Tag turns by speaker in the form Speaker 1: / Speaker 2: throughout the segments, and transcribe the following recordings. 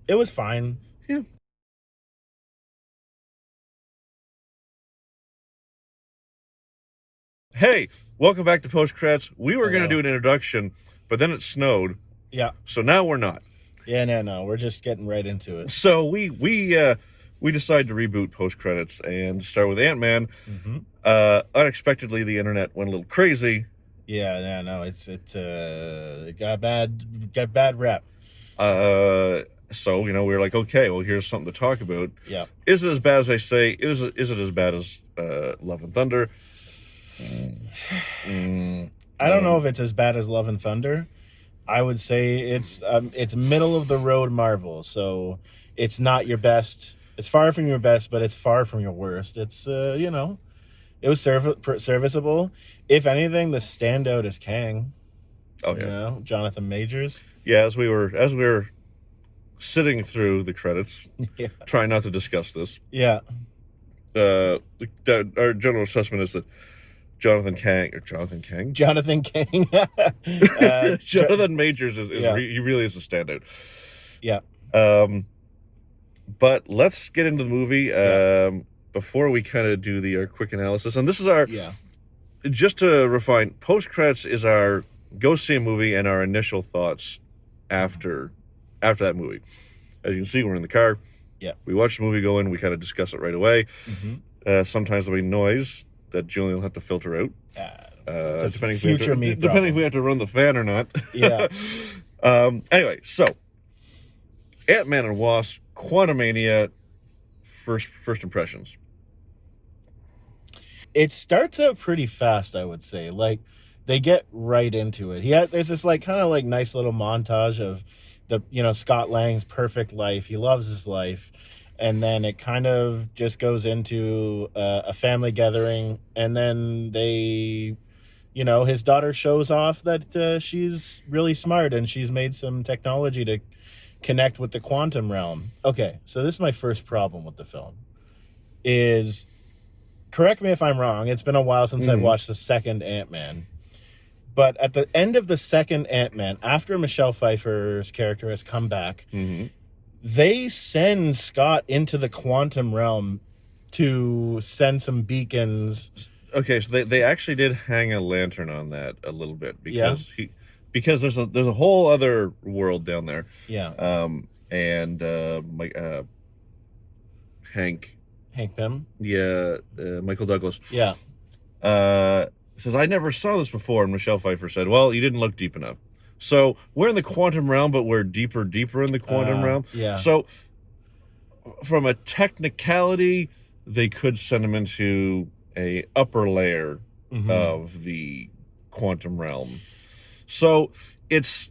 Speaker 1: It was fine.
Speaker 2: Yeah. Hey, welcome back to Post Credits. We were going to
Speaker 1: Hello.
Speaker 2: do an introduction, but then it snowed,
Speaker 1: Yeah.
Speaker 2: so now we're not.
Speaker 1: Yeah, no. We're just getting right into it.
Speaker 2: So we decided to reboot Post Credits and start with Ant-Man.
Speaker 1: Mm-hmm.
Speaker 2: Unexpectedly, the internet went a little crazy.
Speaker 1: Yeah, no. It got bad rep.
Speaker 2: So we were like, okay, well, here's something to talk about.
Speaker 1: Yeah.
Speaker 2: Is it as bad as they say? Is it as bad as Love and Thunder?
Speaker 1: I don't know if it's as bad as Love and Thunder. I would say it's middle of the road Marvel. So it's not your best. It's far from your best, but it's far from your worst. It's it was serviceable. If anything, the standout is Kang.
Speaker 2: Oh yeah,
Speaker 1: Jonathan Majors.
Speaker 2: yeah. As we were sitting through the credits,
Speaker 1: Yeah.
Speaker 2: trying not to discuss this.
Speaker 1: Yeah.
Speaker 2: Our general assessment is that Jonathan Kang,
Speaker 1: Jonathan Kang.
Speaker 2: Jonathan Majors
Speaker 1: Yeah.
Speaker 2: he really is a standout.
Speaker 1: Yeah.
Speaker 2: But let's get into the movie.
Speaker 1: Yeah.
Speaker 2: Before we kind of do the quick analysis, and this is our
Speaker 1: Yeah.
Speaker 2: just to refine. Post credits is our go see a movie and our initial thoughts after that movie. As you can see, we're in the car.
Speaker 1: Yeah.
Speaker 2: We watch the movie, go in, we kind of discuss it right away.
Speaker 1: Mm-hmm.
Speaker 2: Sometimes there'll be noise that Julian will have to filter out.
Speaker 1: It's a
Speaker 2: Depending
Speaker 1: future me
Speaker 2: depending if we
Speaker 1: problem.
Speaker 2: have to run the fan or not.
Speaker 1: Yeah.
Speaker 2: Anyway, so Ant-Man and Wasp, Quantumania, first impressions.
Speaker 1: It starts out pretty fast, I would say. Like they get right into it. There's this like kind of like nice little montage of Scott Lang's perfect life. He loves his life. And then it kind of just goes into a family gathering, and then his daughter shows off that she's really smart and she's made some technology to connect with the quantum realm. Okay, so this is my first problem with the film. Is correct me if I'm wrong. It's been a while since I've watched the second Ant-Man. But at the end of the second Ant-Man, after Michelle Pfeiffer's character has come back, they send Scott into the quantum realm to send some beacons.
Speaker 2: Okay, so they actually did hang a lantern on that a little bit because there's a whole other world down there.
Speaker 1: Yeah.
Speaker 2: And Hank
Speaker 1: Pym.
Speaker 2: Yeah, Michael Douglas.
Speaker 1: Yeah.
Speaker 2: Says, I never saw this before. And Michelle Pfeiffer said, well, you didn't look deep enough. So we're in the quantum realm, but we're deeper in the quantum realm.
Speaker 1: Yeah.
Speaker 2: So from a technicality, they could send him into a upper layer of the quantum realm. So it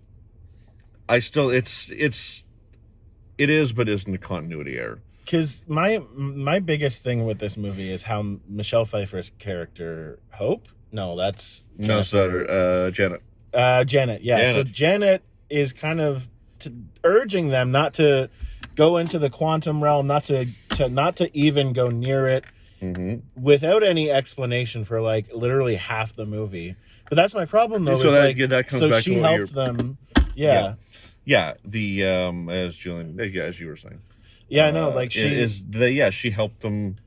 Speaker 2: is, but isn't a continuity error.
Speaker 1: Because my biggest thing with this movie is how Michelle Pfeiffer's character, Hope? No, that's
Speaker 2: Janet.
Speaker 1: Janet, yeah.
Speaker 2: Janet.
Speaker 1: So Janet is kind of urging them not to go into the quantum realm, not to even go near it, without any explanation for like literally half the movie. But that's my problem though.
Speaker 2: So that comes back
Speaker 1: she
Speaker 2: to what
Speaker 1: helped them. Yeah.
Speaker 2: Yeah. The as Julian, as you were saying.
Speaker 1: Yeah, I know. Like
Speaker 2: she helped them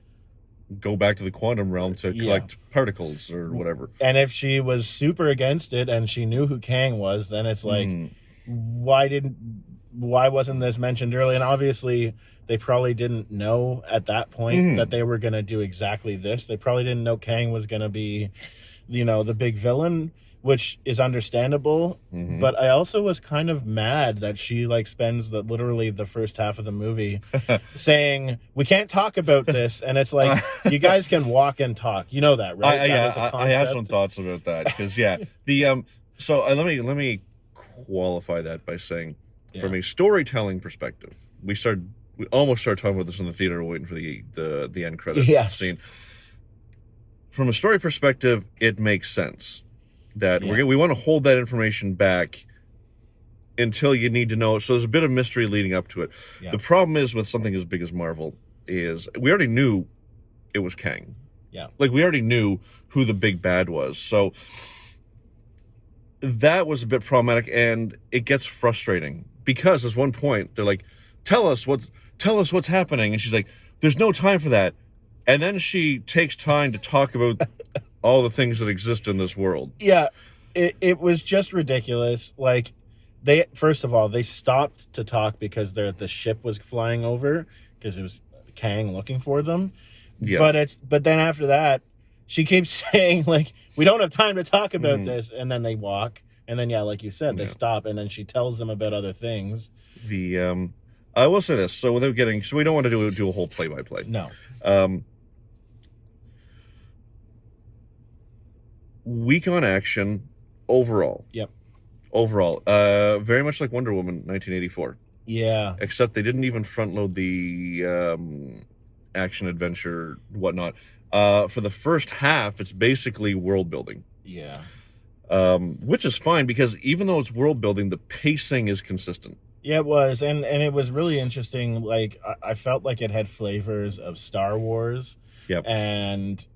Speaker 2: go back to the quantum realm to collect particles or whatever.
Speaker 1: And if she was super against it and she knew who Kang was, then it's like, why wasn't this mentioned early? And obviously, they probably didn't know at that point that they were going to do exactly this. They probably didn't know Kang was going to be, the big villain, which is understandable. But I also was kind of mad that she like spends literally the first half of the movie saying we can't talk about this, and it's like you guys can walk and talk. You know that, right?
Speaker 2: I have some thoughts about that because the So let me qualify that by saying, from a storytelling perspective, we almost started talking about this in the theater, waiting for the end credit scene. From a story perspective, it makes sense that we want to hold that information back until you need to know it. So there's a bit of mystery leading up to it. Yeah. The problem is with something as big as Marvel is we already knew it was Kang.
Speaker 1: Yeah.
Speaker 2: Like we already knew who the big bad was. So that was a bit problematic, and it gets frustrating because there's one point they're like, tell us what's happening. And she's like, there's no time for that. And then she takes time to talk about all the things that exist in this world.
Speaker 1: Yeah, it was just ridiculous. Like, they, first of all, they stopped to talk because the ship was flying over, because it was Kang looking for them.
Speaker 2: Yeah.
Speaker 1: But then after that, she keeps saying, like, we don't have time to talk about this, and then they walk, and then, yeah, like you said, they stop, and then she tells them about other things.
Speaker 2: I will say this, so without getting, so we don't want to do a whole play-by-play.
Speaker 1: No.
Speaker 2: Weak on action overall.
Speaker 1: Yep.
Speaker 2: Overall, very much like Wonder Woman 1984.
Speaker 1: Yeah.
Speaker 2: Except they didn't even front load the action adventure whatnot. For the first half, it's basically world building.
Speaker 1: Yeah.
Speaker 2: Which is fine, because even though it's world building, the pacing is consistent.
Speaker 1: Yeah, it was, and it was really interesting. Like, I felt like it had flavors of Star Wars.
Speaker 2: Yep.
Speaker 1: And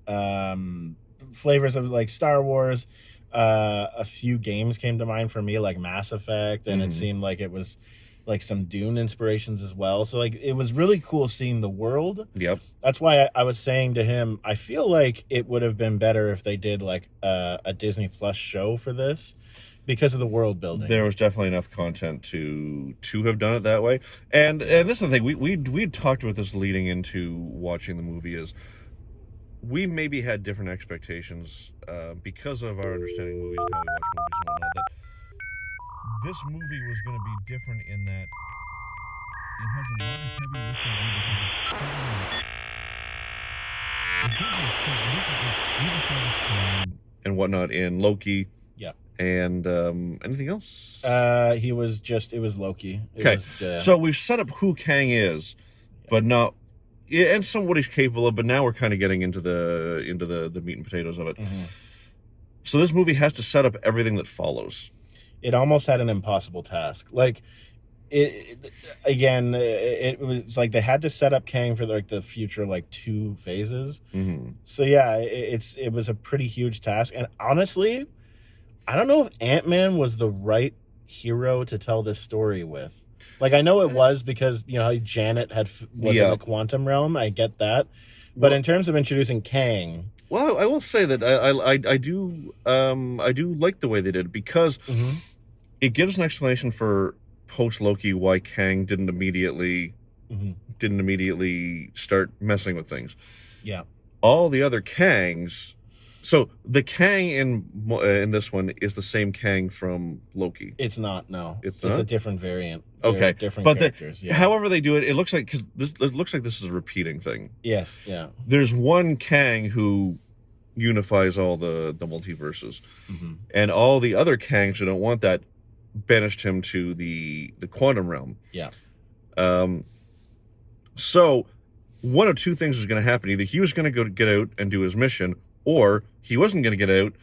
Speaker 1: flavors of, like, Star Wars. A few games came to mind for me, like Mass Effect, and it seemed like it was like some Dune inspirations as well. So, like, it was really cool seeing the world.
Speaker 2: Yep.
Speaker 1: That's why I was saying to him, I feel like it would have been better if they did like a Disney Plus show for this, because of the world building.
Speaker 2: There was definitely enough content to have done it that way. And this is the thing, we talked about this leading into watching the movie, is we maybe had different expectations because of our understanding of movies and how we watch movies and whatnot, that this movie was going to be different in that it has a lot of heavy lifting and whatnot in Loki.
Speaker 1: Yeah.
Speaker 2: And anything else?
Speaker 1: It was Loki.
Speaker 2: So we've set up who Kang is, but not, and what he's capable of, but now we're kind of getting into the meat and potatoes of it. So this movie has to set up everything that follows.
Speaker 1: It almost had an impossible task. Like, it was like they had to set up Kang for like the future, like 2 phases. So yeah, it was a pretty huge task. And honestly, I don't know if Ant-Man was the right hero to tell this story with. Like, I know it was, because, you know, how Janet was in the quantum realm. I get that. But in terms of introducing Kang,
Speaker 2: well, I will say that I do like the way they did it, because it gives an explanation for post Loki why Kang didn't immediately start messing with things.
Speaker 1: Yeah.
Speaker 2: All the other Kangs. So the Kang in this one is the same Kang from Loki.
Speaker 1: It's not. No,
Speaker 2: it's not?
Speaker 1: A different variant.
Speaker 2: Okay,
Speaker 1: different
Speaker 2: but
Speaker 1: characters.
Speaker 2: However they do it, it looks like, because it looks like this is a repeating thing.
Speaker 1: Yes. Yeah.
Speaker 2: There's one Kang who unifies all the multiverses, and all the other Kangs who don't want that banished him to the quantum realm.
Speaker 1: Yeah.
Speaker 2: So one of two things was going to happen: either he was going to get out and do his mission, or he wasn't going to get out,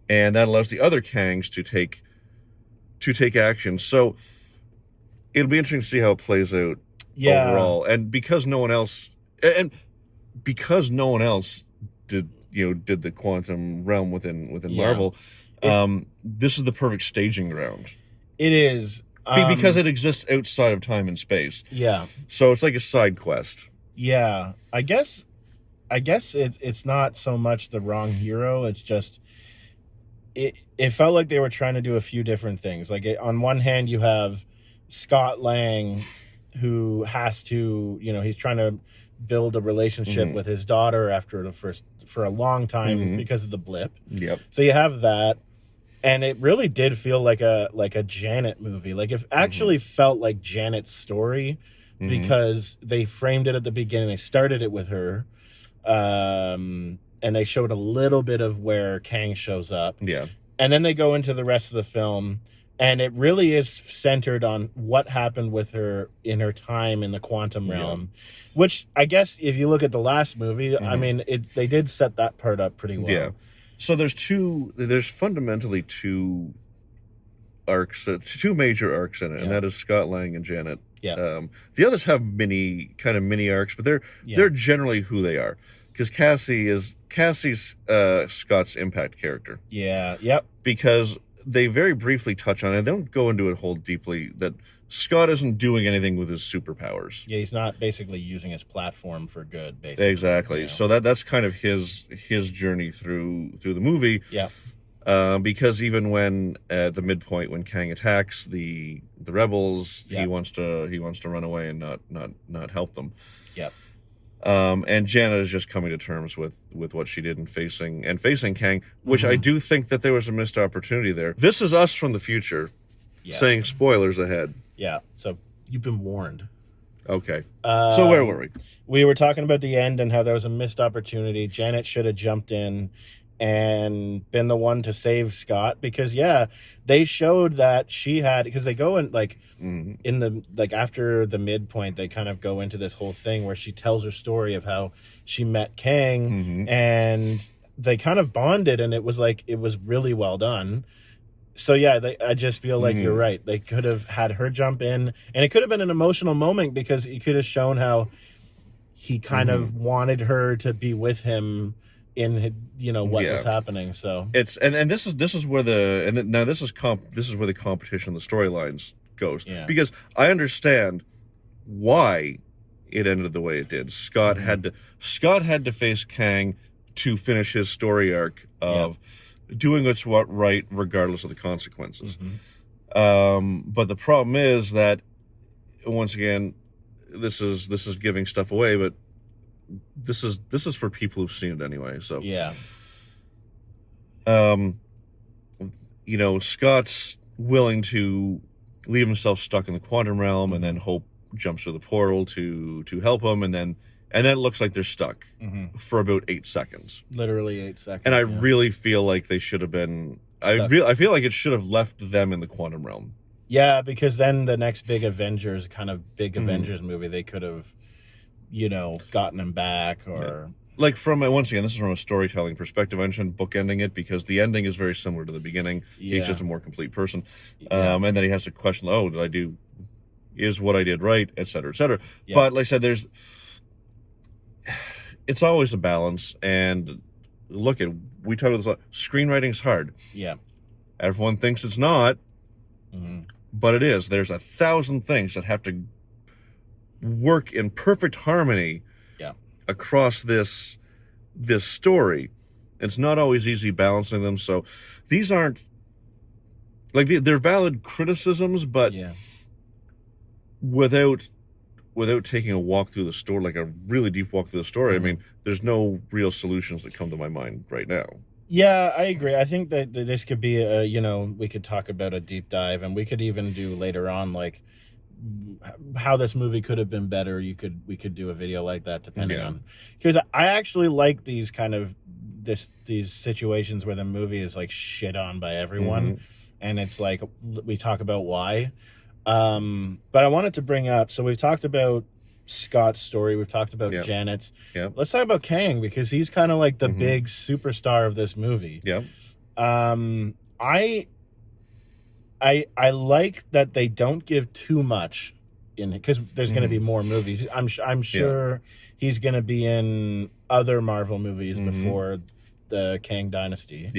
Speaker 2: and that allows the other Kangs to take action. So it'll be interesting to see how it plays out overall. And because no one else did the quantum realm within Marvel, this is the perfect staging ground.
Speaker 1: It is,
Speaker 2: because it exists outside of time and space.
Speaker 1: Yeah.
Speaker 2: So it's like a side quest.
Speaker 1: Yeah. I guess it's not so much the wrong hero. It's just it felt like they were trying to do a few different things. Like, on one hand, you have Scott Lang, who has to, he's trying to build a relationship with his daughter for a long time because of the blip.
Speaker 2: Yep.
Speaker 1: So you have that, and it really did feel like a Janet movie. Like, it actually felt like Janet's story, because they framed it at the beginning. They started it with her. And they showed a little bit of where Kang shows up.
Speaker 2: Yeah.
Speaker 1: And then they go into the rest of the film, and it really is centered on what happened with her in her time in the quantum realm, which, I guess, if you look at the last movie, I mean, they did set that part up pretty well.
Speaker 2: Yeah. So there's fundamentally two arcs, two major arcs in it, and that is Scott Lang and Janet.
Speaker 1: Yeah.
Speaker 2: The others have mini arcs, but they're generally who they are. Because Cassie's Scott's impact character.
Speaker 1: Yeah. Yep.
Speaker 2: Because they very briefly touch on it. They don't go into it whole deeply that Scott isn't doing anything with his superpowers.
Speaker 1: Yeah, he's not basically using his platform for good, basically.
Speaker 2: Exactly.
Speaker 1: You know?
Speaker 2: So that's kind of his journey through the movie.
Speaker 1: Yeah.
Speaker 2: Because even when at the midpoint when Kang attacks the rebels,
Speaker 1: Yeah.
Speaker 2: he wants to run away and not help them.
Speaker 1: Yeah.
Speaker 2: And Janet is just coming to terms with what she did in facing Kang, which I do think that there was a missed opportunity there. This is us from the future, saying spoilers ahead.
Speaker 1: Yeah. So you've been warned.
Speaker 2: Okay. So where were we?
Speaker 1: We were talking about the end and how there was a missed opportunity. Janet should have jumped in and been the one to save Scott, because they showed that she had, because they go in like in the like after the midpoint, they kind of go into this whole thing where she tells her story of how she met Kang and they kind of bonded, and it was really well done. So I just feel like you're right. They could have had her jump in, and it could have been an emotional moment because he could have shown how he kind of wanted her to be with him in what was happening. So
Speaker 2: it's and this is where this is where the competition, the storylines goes, because I understand why it ended the way it did. Scott had to face Kang to finish his story arc of doing what's right regardless of the consequences. But the problem is that, once again, this is giving stuff away, but this is for people who've seen it anyway. So Scott's willing to leave himself stuck in the quantum realm, and then Hope jumps through the portal to help him, and then it looks like they're stuck for about 8 seconds.
Speaker 1: Literally 8 seconds.
Speaker 2: And I really feel like they should have been. I feel like it should have left them in the quantum realm.
Speaker 1: Yeah, because then the next big Avengers movie, they could have, gotten him back or.
Speaker 2: Like once again, this is from a storytelling perspective. I mentioned bookending it because the ending is very similar to the beginning. He's just a more complete person, and then he has to question: "Oh, is what I did right?" Et cetera, et cetera. But like I said, it's always a balance. And we talk about this a lot. Screenwriting's hard.
Speaker 1: Yeah,
Speaker 2: everyone thinks it's not, but it is. There's 1,000 things that have to work in perfect harmony. Across this story. It's not always easy balancing them. So these aren't they're valid criticisms, but without taking a walk through the story, like a really deep walk through the story, I mean, there's no real solutions that come to my mind right now.
Speaker 1: Yeah, I agree. I think that this could be we could talk about a deep dive, and we could even do later on how this movie could have been better. We could do a video like that, depending on, because I actually like these kind of these situations where the movie is like shit on by everyone, and it's like we talk about why. But I wanted to bring up, so we've talked about Scott's story, we've talked about Janet's. Let's talk about Kang, because he's kind of like the big superstar of this movie. I like that they don't give too much in it, because there's going to be more movies. I'm sure he's going to be in other Marvel movies before the Kang Dynasty.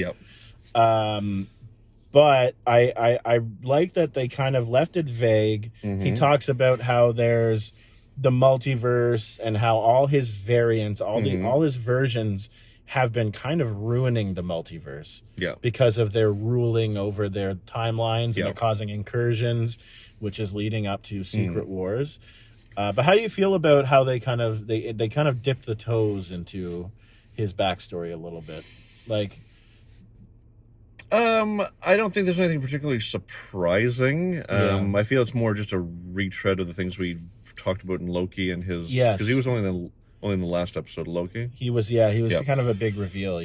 Speaker 1: But I like that they kind of left it vague. He talks about how there's the multiverse and how all his variants, all his versions have been kind of ruining the multiverse because of their ruling over their timelines, and they're causing incursions, which is leading up to Secret Wars. But how do you feel about how they kind of dipped the toes into his backstory a little bit?
Speaker 2: I don't think there's anything particularly surprising. I feel it's more just a retread of the things we talked about in Loki and his, because he was only in the last episode of Loki. He was
Speaker 1: kind of a big reveal,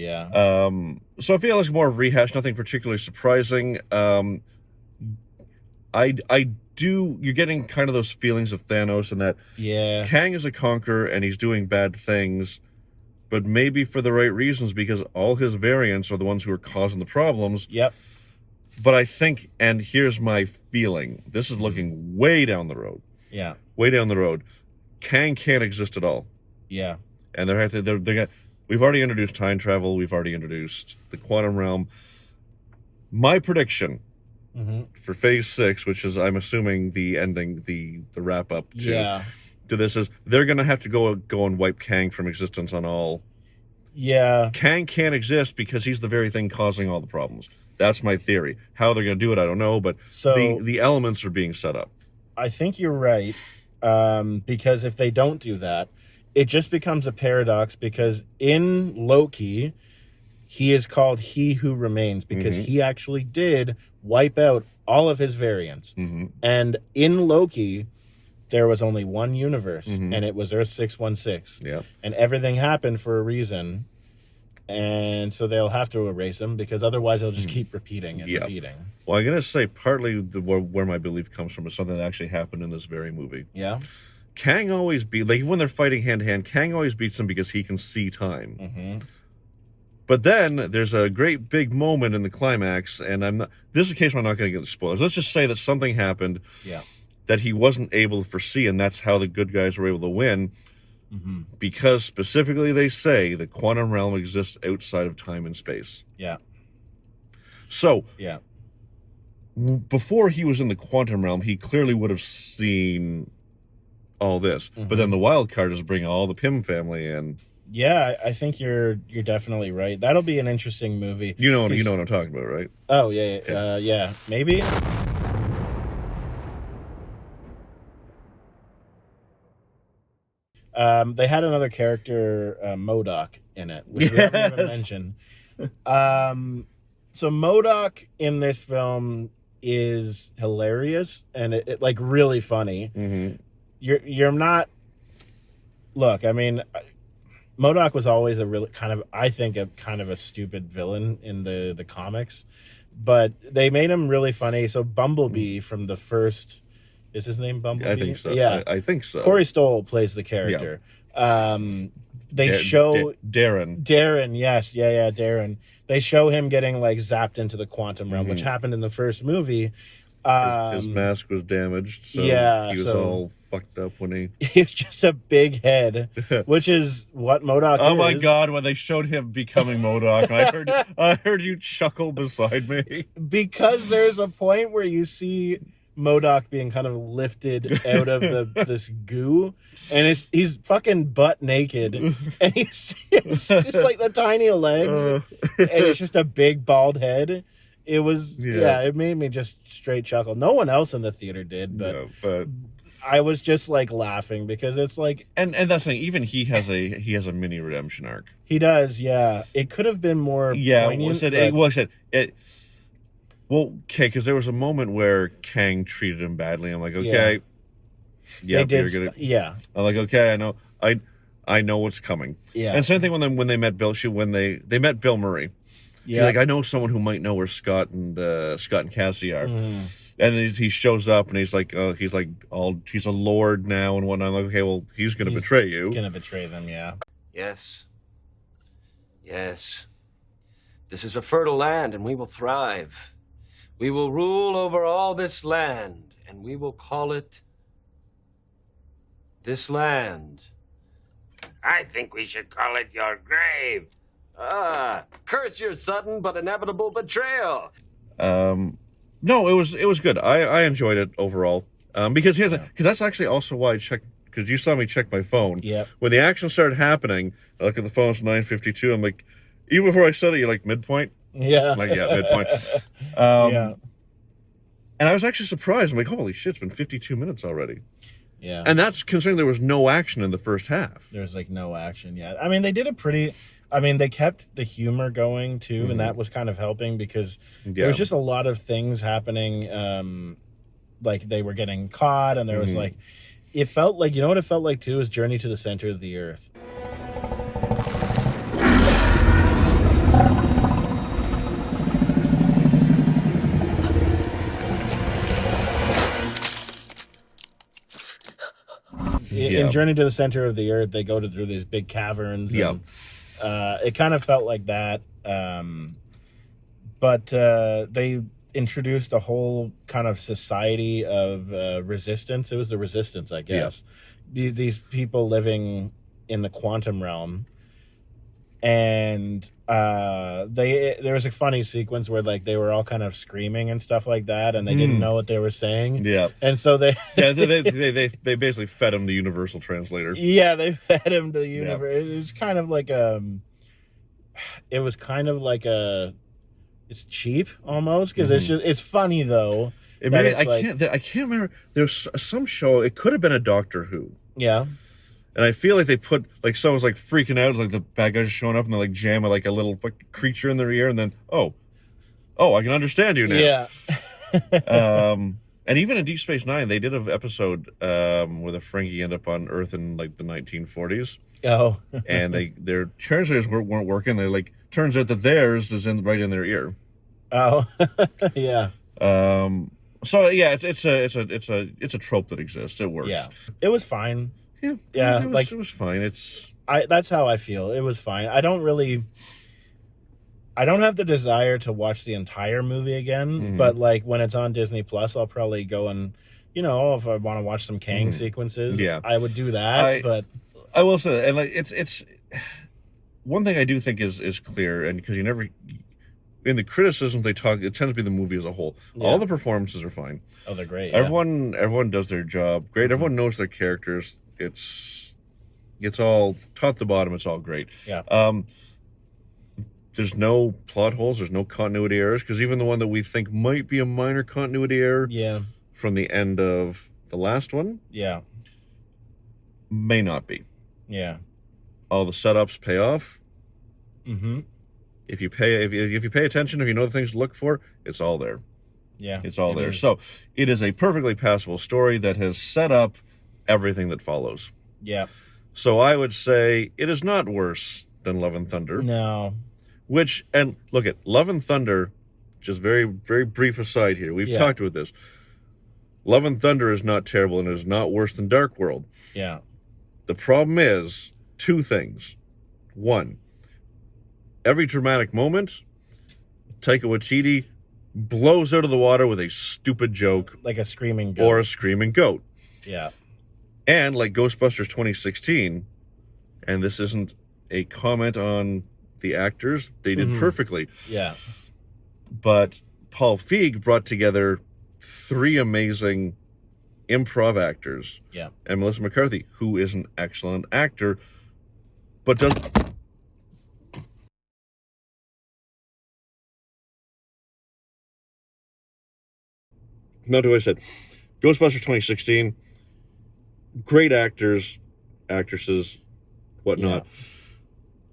Speaker 2: So I feel it's more rehash, nothing particularly surprising. You're getting kind of those feelings of Thanos, and that Kang is a conqueror and he's doing bad things, but maybe for the right reasons, because all his variants are the ones who are causing the problems. But I think, and here's my feeling, this is looking way down the road. Way down the road. Kang can't exist at all. And we've already introduced time travel. We've already introduced the quantum realm. My prediction
Speaker 1: Mm-hmm.
Speaker 2: for Phase 6, which is, I'm assuming, the ending, the wrap up to this, is they're going to have to go and wipe Kang from existence on all.
Speaker 1: Yeah.
Speaker 2: Kang can't exist because he's the very thing causing all the problems. That's my theory. How they're going to do it, I don't know, but
Speaker 1: So
Speaker 2: the elements are being set up.
Speaker 1: I think you're right, because if they don't do that, it just becomes a paradox, because in Loki, he is called He Who Remains because he actually did wipe out all of his variants. And in Loki, there was only one universe, and it was Earth 616.
Speaker 2: Yeah.
Speaker 1: And everything happened for a reason. And so they'll have to erase him, because otherwise they'll just keep repeating and repeating.
Speaker 2: Well, I'm going to say partly where my belief comes from is something that actually happened in this very movie.
Speaker 1: Yeah.
Speaker 2: Kang always like when they're fighting hand to hand, Kang always beats him because he can see time. But then there's a great big moment in the climax, and this is a case where I'm not going to get the spoilers. Let's just say that something happened that he wasn't able to foresee, and that's how the good guys were able to win. Because specifically they say the quantum realm exists outside of time and space.
Speaker 1: Yeah.
Speaker 2: So before he was in the quantum realm, he clearly would have seen all this. But then the wild card is bring all the Pym family in.
Speaker 1: Yeah, I think you're definitely right. That'll be an interesting movie.
Speaker 2: You know what I'm talking about, right?
Speaker 1: Oh yeah, yeah. Maybe. They had another character, MODOK, in it, which we haven't even mentioned. So MODOK in this film is hilarious, and it like really funny. You're not. Look, I mean, MODOK was always a really I think a kind of a stupid villain in the comics, but they made him really funny. So Bumblebee from the first. Is his name Bumblebee?
Speaker 2: I think so.
Speaker 1: Yeah,
Speaker 2: I think so.
Speaker 1: Corey Stoll plays the character. They show
Speaker 2: Darren.
Speaker 1: Darren, yes, yeah, Darren. They show him getting like zapped into the quantum realm, which happened in the first movie.
Speaker 2: His mask was damaged, so he was all fucked up when he.
Speaker 1: He's just a big head, which is what MODOK is.
Speaker 2: Oh my god! When they showed him becoming MODOK, I heard you chuckle beside me,
Speaker 1: because there's a point where you see MODOK being kind of lifted out of this goo, and he's fucking butt naked, and it's just like the tiny legs, and it's just a big bald head. It was it made me just straight chuckle. No one else in the theater did, but I was just like laughing because it's like,
Speaker 2: and that's the thing. Even he has a mini redemption arc.
Speaker 1: He does, yeah. It could have been more.
Speaker 2: Poignant, Well, okay, because there was a moment where Kang treated him badly. I'm like, okay,
Speaker 1: you're gonna.
Speaker 2: I'm like, okay, I know what's coming.
Speaker 1: Yeah.
Speaker 2: And same thing when they met Bill. When they met Bill Murray. Yeah. Like, I know someone who might know where Scott and Cassie are. And then he shows up and he's a lord now and whatnot. I'm like, okay, well, he's gonna betray you.
Speaker 1: Gonna betray them, yeah.
Speaker 3: Yes. This is a fertile land, and we will thrive. We will rule over all this land, and we will call it this land. I think we should call it your grave. Curse your sudden but inevitable betrayal.
Speaker 2: No, it was good. I enjoyed it overall. Because that's actually also why I checked, because you saw me check my phone.
Speaker 1: Yeah.
Speaker 2: When the action started happening, I look at the phone, it's 9:52. I'm like, even before I said it, you're like midpoint.
Speaker 1: Yeah.
Speaker 2: I'm like, yeah, midpoint. And I was actually surprised. I'm like, holy shit, it's been 52 minutes already.
Speaker 1: Yeah.
Speaker 2: And that's considering there was no action in the first half.
Speaker 1: There's like no action yet. I mean, they kept the humor going too, and that was kind of helping because there was just a lot of things happening. Like they were getting caught, and there was like, it felt like, you know what it felt like too, is Journey to the Center of the Earth. In Journey to the Center of the Earth, they go through these big caverns. And, it kind of felt like that. But they introduced a whole kind of society of resistance. It was the resistance, I guess. These people living in the quantum realm. and there was a funny sequence where like they were all kind of screaming and stuff like that, and they didn't know what they were saying.
Speaker 2: Yeah.
Speaker 1: And so they
Speaker 2: they basically fed him the universal translator.
Speaker 1: yeah, they fed him to the universe. It was kind of like it was kind of like it's cheap almost, because it's funny though.
Speaker 2: I can't remember. There's some show. It could have been a Doctor Who.
Speaker 1: Yeah.
Speaker 2: And I feel like they put, like, someone's like freaking out, like the bad guys are showing up, and they like jam like a little creature in their ear, and then oh, I can understand you now.
Speaker 1: Yeah.
Speaker 2: And even in Deep Space Nine, they did an episode where the Ferengi end up on Earth in like the 1940s.
Speaker 1: Oh.
Speaker 2: And their translators weren't working. They're like, turns out that theirs is right in their ear.
Speaker 1: Oh. Yeah.
Speaker 2: So yeah, it's a trope that exists. It works.
Speaker 1: Yeah. It was fine.
Speaker 2: Yeah.
Speaker 1: Yeah.
Speaker 2: It was fine.
Speaker 1: That's how I feel. It was fine. I don't have the desire to watch the entire movie again, but like when it's on Disney Plus, I'll probably go and, if I want to watch some Kang sequences, I would do that. But
Speaker 2: I will say, and like it's one thing I do think is clear, and because you never in the criticism it tends to be the movie as a whole. Yeah. All the performances are fine.
Speaker 1: Oh, they're great.
Speaker 2: Everyone does their job great. Mm-hmm. Everyone knows their characters. It's all top to bottom. It's all great.
Speaker 1: Yeah.
Speaker 2: There's no plot holes. There's no continuity errors, because even the one that we think might be a minor continuity error, from the end of the last one, may not be.
Speaker 1: Yeah.
Speaker 2: All the setups pay off.
Speaker 1: Mm-hmm.
Speaker 2: If you pay attention, if you know the things to look for, it's all there.
Speaker 1: Yeah,
Speaker 2: it's all there. So it is a perfectly passable story that has set up everything that follows.
Speaker 1: Yeah.
Speaker 2: So I would say it is not worse than Love and Thunder.
Speaker 1: No.
Speaker 2: And look at Love and Thunder, just very, very brief aside here. We've talked about this. Love and Thunder is not terrible, and it is not worse than Dark World.
Speaker 1: Yeah.
Speaker 2: The problem is two things. One, every dramatic moment, Taika Waititi blows out of the water with a stupid joke.
Speaker 1: Like a screaming goat.
Speaker 2: Or a screaming goat.
Speaker 1: Yeah.
Speaker 2: And like Ghostbusters 2016, and this isn't a comment on the actors, they did perfectly.
Speaker 1: Yeah.
Speaker 2: But Paul Feig brought together three amazing improv actors.
Speaker 1: Yeah.
Speaker 2: And Melissa McCarthy, who is an excellent actor, but does... Not what I said. Ghostbusters 2016, great actors, actresses, whatnot. Yeah.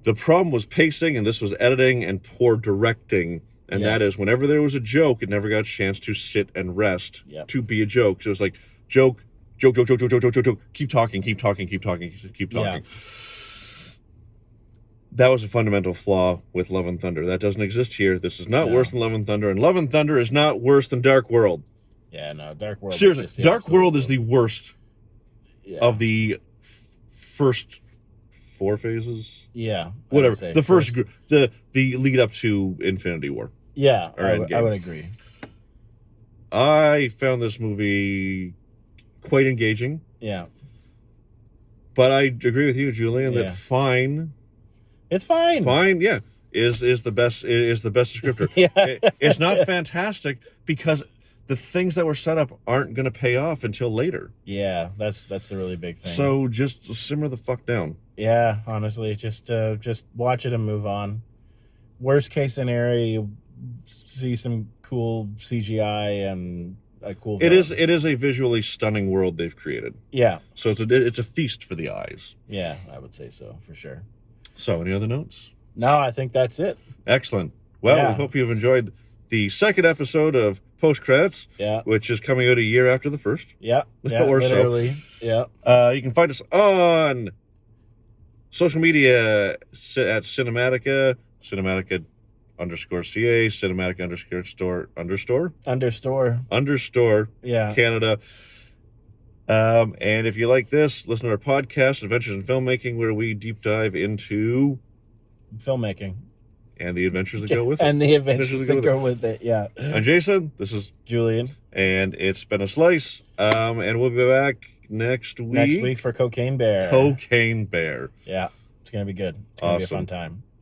Speaker 2: The problem was pacing, and this was editing and poor directing. And that is, whenever there was a joke, it never got a chance to sit and rest to be a joke. So it was like, joke. Keep talking. Yeah. That was a fundamental flaw with Love and Thunder. That doesn't exist here. This is not worse than Love and Thunder, and Love and Thunder is not worse than Dark World.
Speaker 1: Yeah, no, Dark World.
Speaker 2: Seriously, Dark World is the worst of the first 4 phases.
Speaker 1: Yeah,
Speaker 2: whatever. The first group, the lead up to Infinity War.
Speaker 1: Yeah, I would agree.
Speaker 2: I found this movie quite engaging.
Speaker 1: Yeah,
Speaker 2: but I agree with you, Julian, that fine.
Speaker 1: It's fine.
Speaker 2: Fine, yeah, is the best descriptor. It's not fantastic because the things that were set up aren't going to pay off until later.
Speaker 1: Yeah, that's the really big thing.
Speaker 2: So just simmer the fuck down.
Speaker 1: Yeah, honestly, just watch it and move on. Worst case scenario, you see some cool CGI and a cool villain.
Speaker 2: It is a visually stunning world they've created.
Speaker 1: Yeah.
Speaker 2: So it's a feast for the eyes.
Speaker 1: Yeah, I would say so, for sure.
Speaker 2: So, any other notes?
Speaker 1: No, I think that's it.
Speaker 2: Excellent. Well, we hope you've enjoyed the second episode of Post Credits, which is coming out a year after the first.
Speaker 1: Yeah,
Speaker 2: or
Speaker 1: literally.
Speaker 2: So. Yeah. You can find us on social media at Cinematica _CA, Cinematica _store. Yeah. Canada. And if you like this, listen to our podcast, Adventures in Filmmaking, where we deep dive into
Speaker 1: filmmaking.
Speaker 2: And the adventures that go with it.
Speaker 1: And the adventures that go with it, yeah.
Speaker 2: I'm Jason. This is
Speaker 1: Julian.
Speaker 2: And it's been a slice. And we'll be back next week.
Speaker 1: Next week for Cocaine Bear.
Speaker 2: Cocaine Bear.
Speaker 1: Yeah. It's going to be good. It's going to be a fun time.